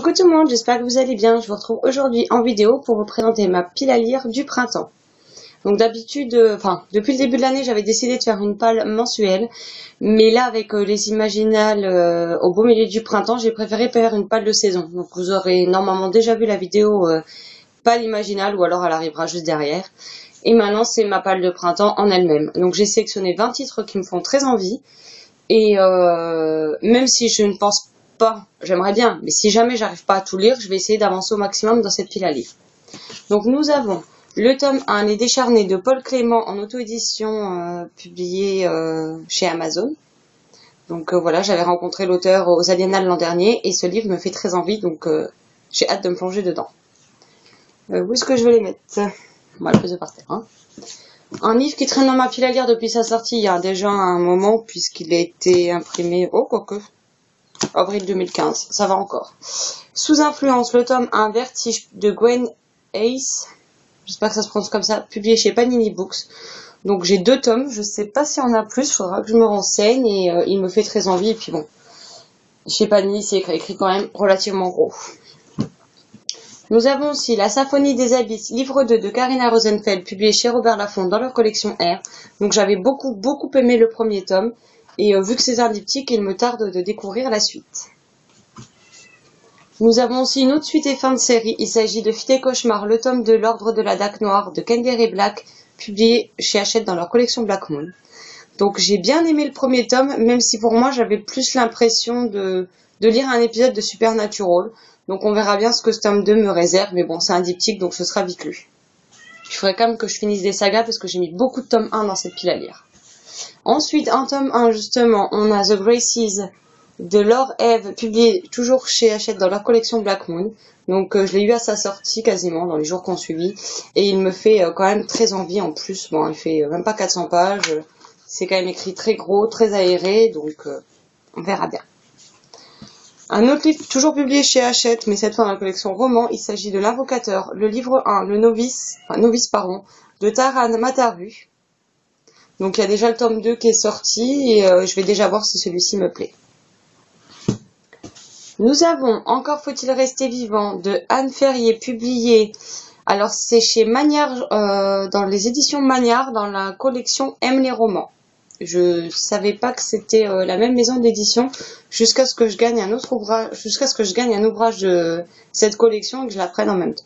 Coucou tout le monde, j'espère que vous allez bien. Je vous retrouve aujourd'hui en vidéo pour vous présenter ma pile à lire du printemps. Donc d'habitude, depuis le début de l'année, j'avais décidé de faire une palle mensuelle. Mais là, avec les imaginales au beau milieu du printemps, j'ai préféré faire une palle de saison. Donc vous aurez normalement déjà vu la vidéo palle imaginale ou alors elle arrivera juste derrière. Et maintenant, c'est ma palle de printemps en elle-même. Donc j'ai sélectionné 20 titres qui me font très envie. Et même si je ne pense pas, j'aimerais bien, mais si jamais j'arrive pas à tout lire, je vais essayer d'avancer au maximum dans cette pile à lire. Donc nous avons le tome 1, Les Décharnés de Paul Clément en auto-édition publié chez Amazon. Donc voilà, j'avais rencontré l'auteur aux Aliénales l'an dernier et ce livre me fait très envie, donc j'ai hâte de me plonger dedans. Où est-ce que je vais les mettre? On va le poser par terre. Hein. Un livre qui traîne dans ma pile à lire depuis sa sortie il y a déjà un moment puisqu'il a été imprimé, avril 2015, ça va encore. Sous influence, le tome 1, Vertige de Gwen Ace, j'espère que ça se prononce comme ça, publié chez Panini Books. Donc j'ai 2 tomes, je sais pas s'il y en a plus, faudra que je me renseigne et il me fait très envie. Et puis bon, chez Panini c'est écrit quand même relativement gros. Nous avons aussi La Symphonie des Abysses, livre 2 de Karina Rosenfeld, publié chez Robert Laffont dans leur collection R. Donc j'avais beaucoup aimé le premier tome. Et vu que c'est un diptyque, il me tarde de découvrir la suite. Nous avons aussi une autre suite et fin de série. Il s'agit de Fille et Cauchemar, le tome de l'Ordre de la Dague Noire de Kendere Black, publié chez Hachette dans leur collection Black Moon. Donc j'ai bien aimé le premier tome, même si pour moi j'avais plus l'impression de lire un épisode de Supernatural. Donc on verra bien ce que ce tome 2 me réserve, mais bon c'est un diptyque donc ce sera vite lu. Il faudrait quand même que je finisse des sagas parce que j'ai mis beaucoup de tome 1 dans cette pile à lire. Ensuite, en tome 1, justement, on a The Graces de Laure Eve, publié toujours chez Hachette dans leur collection Black Moon. Donc, je l'ai eu à sa sortie quasiment dans les jours qu'on suivi. Et il me fait quand même très envie en plus. Bon, il fait même pas 400 pages. C'est quand même écrit très gros, très aéré. Donc, on verra bien. Un autre livre, toujours publié chez Hachette, mais cette fois dans la collection roman. Il s'agit de L'Invocateur, le livre 1, le novice, de Taran Mataru. Donc il y a déjà le tome 2 qui est sorti et je vais déjà voir si celui-ci me plaît. Nous avons Encore faut-il rester vivant de Anne Ferrier, publié, alors c'est chez Magnard, dans les éditions Magnard, dans la collection Aime les romans. Je savais pas que c'était la même maison d'édition jusqu'à ce que je gagne un ouvrage de cette collection et que je la prenne en même temps.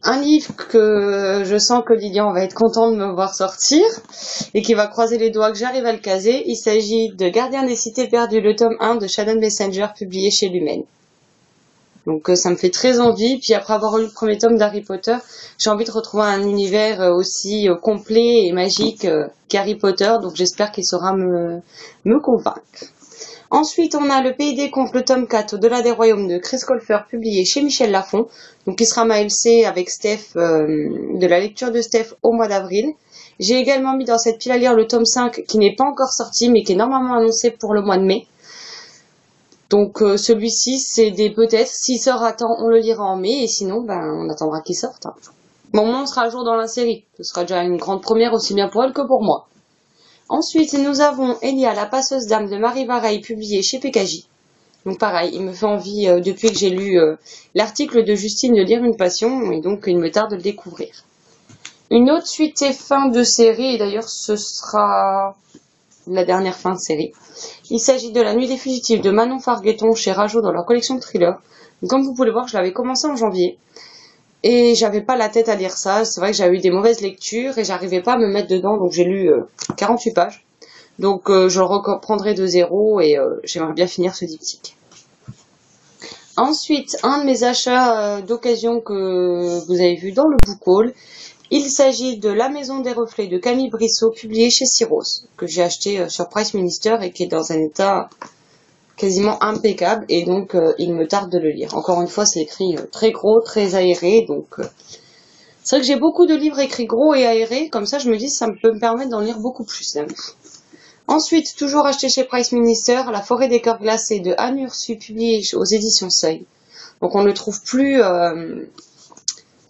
Un livre que je sens que Lilian va être content de me voir sortir et qui va croiser les doigts que j'arrive à le caser. Il s'agit de Gardien des cités perdues, le tome 1 de Shannon Messenger, publié chez Lumen. Donc ça me fait très envie. Puis après avoir lu le premier tome d'Harry Potter, j'ai envie de retrouver un univers aussi complet et magique qu'Harry Potter. Donc j'espère qu'il saura me convaincre. Ensuite, on a Le Pays des Contes, le tome 4, Au-delà des Royaumes de Chris Colfer, publié chez Michel Lafon. Donc, qui sera ma LC avec Steph, de la lecture de Steph au mois d'avril. J'ai également mis dans cette pile à lire le tome 5, qui n'est pas encore sorti, mais qui est normalement annoncé pour le mois de mai. Donc, celui-ci, c'est des peut-être. S'il sort à temps, on le lira en mai, et sinon, on attendra qu'il sorte. Hein. Bon, moi, on sera à jour dans la série. Ce sera déjà une grande première, aussi bien pour elle que pour moi. Ensuite, nous avons Elia, la passeuse d'âme de Marie Vareille, publié chez PKJ. Donc pareil, il me fait envie, depuis que j'ai lu l'article de Justine, de lire une passion, et donc il me tarde de le découvrir. Une autre suite et fin de série, et d'ailleurs ce sera la dernière fin de série. Il s'agit de La Nuit des Fugitifs de Manon Fargueton chez Rajo dans leur collection de thrillers. Donc, comme vous pouvez le voir, je l'avais commencé en janvier. Et j'avais pas la tête à lire ça, c'est vrai que j'avais eu des mauvaises lectures et j'arrivais pas à me mettre dedans, donc j'ai lu 48 pages. Donc je le reprendrai de zéro et j'aimerais bien finir ce diptyque. Ensuite, un de mes achats d'occasion que vous avez vu dans le book haul, il s'agit de La Maison des Reflets de Camille Brissot, publié chez Syros, que j'ai acheté sur Price Minister et qui est dans un état quasiment impeccable et donc il me tarde de le lire. Encore une fois, c'est écrit très gros, très aéré, donc c'est vrai que j'ai beaucoup de livres écrits gros et aérés, comme ça je me dis ça peut me permettre d'en lire beaucoup plus. Hein. Ensuite, toujours acheté chez Price Minister, La Forêt des Cœurs Glacés de Anne Ursu, publié aux éditions Seuil. Donc on ne le trouve plus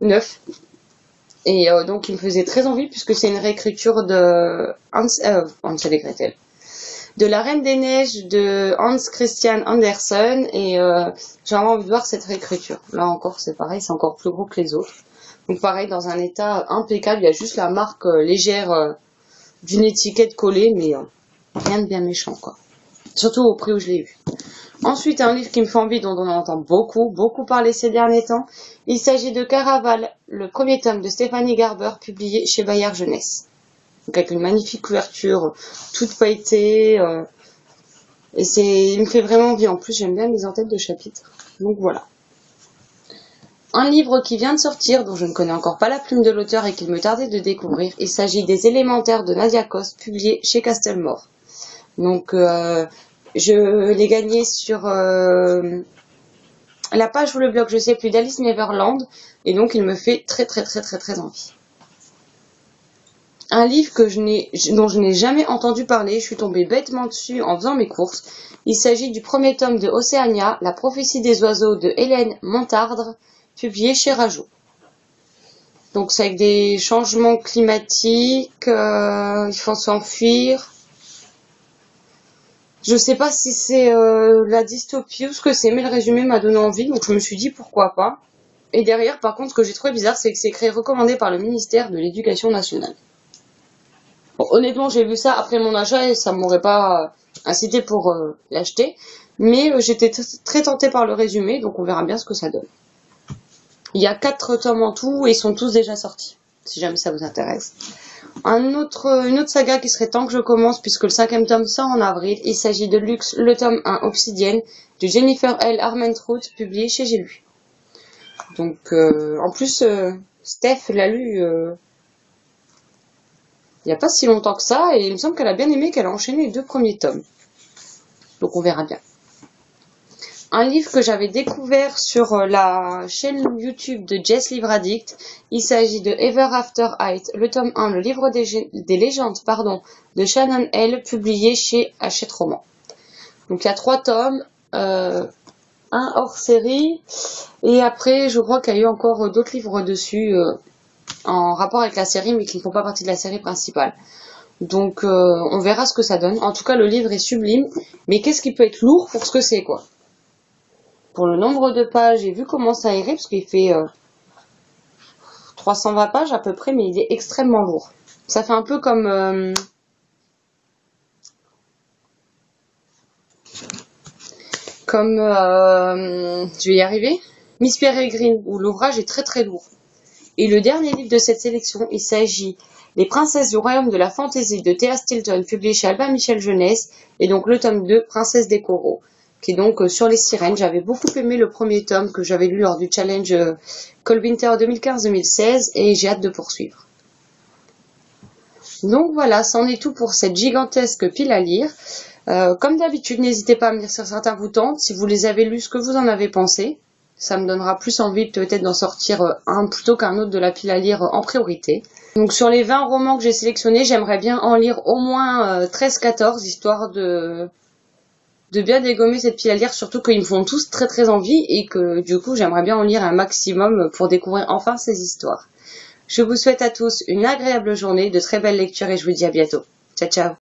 neuf. Et donc il me faisait très envie puisque c'est une réécriture de Hansel et Gretel. de La Reine des Neiges de Hans Christian Andersen, et j'ai vraiment envie de voir cette réécriture. Là encore c'est pareil, c'est encore plus gros que les autres. Donc pareil, dans un état impeccable, il y a juste la marque légère d'une étiquette collée, mais rien de bien méchant quoi. Surtout au prix où je l'ai eu. Ensuite, un livre qui me fait envie, dont on entend beaucoup parler ces derniers temps. Il s'agit de Caraval, le premier tome de Stéphanie Garber, publié chez Bayard Jeunesse. Donc avec une magnifique couverture, toute feuilletée, et il me fait vraiment envie. En plus, j'aime bien les en-têtes de chapitres. Donc voilà. Un livre qui vient de sortir, dont je ne connais encore pas la plume de l'auteur et qu'il me tardait de découvrir. Il s'agit des Élémentaires de Nadia Coste, publié chez Castelmore. Donc, je l'ai gagné sur la page ou le blog, je sais plus, d'Alice Neverland, et donc il me fait très envie. Un livre dont je n'ai jamais entendu parler, je suis tombée bêtement dessus en faisant mes courses. Il s'agit du premier tome de Océania, La prophétie des oiseaux de Hélène Montardre, publié chez Rajo. Donc c'est avec des changements climatiques, il faut s'enfuir. Je sais pas si c'est la dystopie ou ce que c'est, mais le résumé m'a donné envie, donc je me suis dit pourquoi pas. Et derrière, par contre, ce que j'ai trouvé bizarre, c'est que c'est écrit recommandé par le ministère de l'Éducation nationale. Bon, honnêtement, j'ai vu ça après mon achat et ça m'aurait pas incité pour l'acheter, mais j'étais très tentée par le résumé, donc on verra bien ce que ça donne. Il y a 4 tomes en tout et ils sont tous déjà sortis, si jamais ça vous intéresse. Une autre saga qui serait temps que je commence, puisque le 5e tome sort en avril. Il s'agit de Lux, le tome 1 Obsidienne, de Jennifer L. Armentrout, publié chez J'ai lu. Donc, en plus, Steph l'a lu il n'y a pas si longtemps que ça, et il me semble qu'elle a bien aimé, qu'elle a enchaîné les 2 premiers tomes. Donc on verra bien. Un livre que j'avais découvert sur la chaîne YouTube de Jess Livre Addict. Il s'agit de Ever After Height, le tome 1, le livre des légendes, de Shannon L, publié chez Hachette Roman. Donc il y a 3 tomes, un hors série, et après je crois qu'il y a eu encore d'autres livres dessus en rapport avec la série, mais qui ne font pas partie de la série principale. Donc on verra ce que ça donne. En tout cas, le livre est sublime, mais qu'est-ce qui peut être lourd pour ce que c'est, quoi. Pour le nombre de pages, j'ai vu comment ça irait, parce qu'il fait 320 pages à peu près, mais il est extrêmement lourd. Ça fait un peu comme je vais y arriver, Miss Peregrine, où l'ouvrage est très lourd. Et le dernier livre de cette sélection, il s'agit Les Princesses du Royaume de la Fantaisie de Thea Stilton, publié chez Albin Michel Jeunesse, et donc le tome 2, Princesse des Coraux, qui est donc sur les sirènes. J'avais beaucoup aimé le premier tome que j'avais lu lors du challenge Cold Winter 2015-2016, et j'ai hâte de poursuivre. Donc voilà, c'en est tout pour cette gigantesque pile à lire. Comme d'habitude, n'hésitez pas à me dire si certains vous tentent, si vous les avez lus, ce que vous en avez pensé. Ça me donnera plus envie peut-être d'en sortir un plutôt qu'un autre de la pile à lire en priorité. Donc sur les 20 romans que j'ai sélectionnés, j'aimerais bien en lire au moins 13-14, histoire de bien dégommer cette pile à lire, surtout qu'ils me font tous très envie et que du coup j'aimerais bien en lire un maximum pour découvrir enfin ces histoires. Je vous souhaite à tous une agréable journée, de très belles lectures et je vous dis à bientôt. Ciao ciao.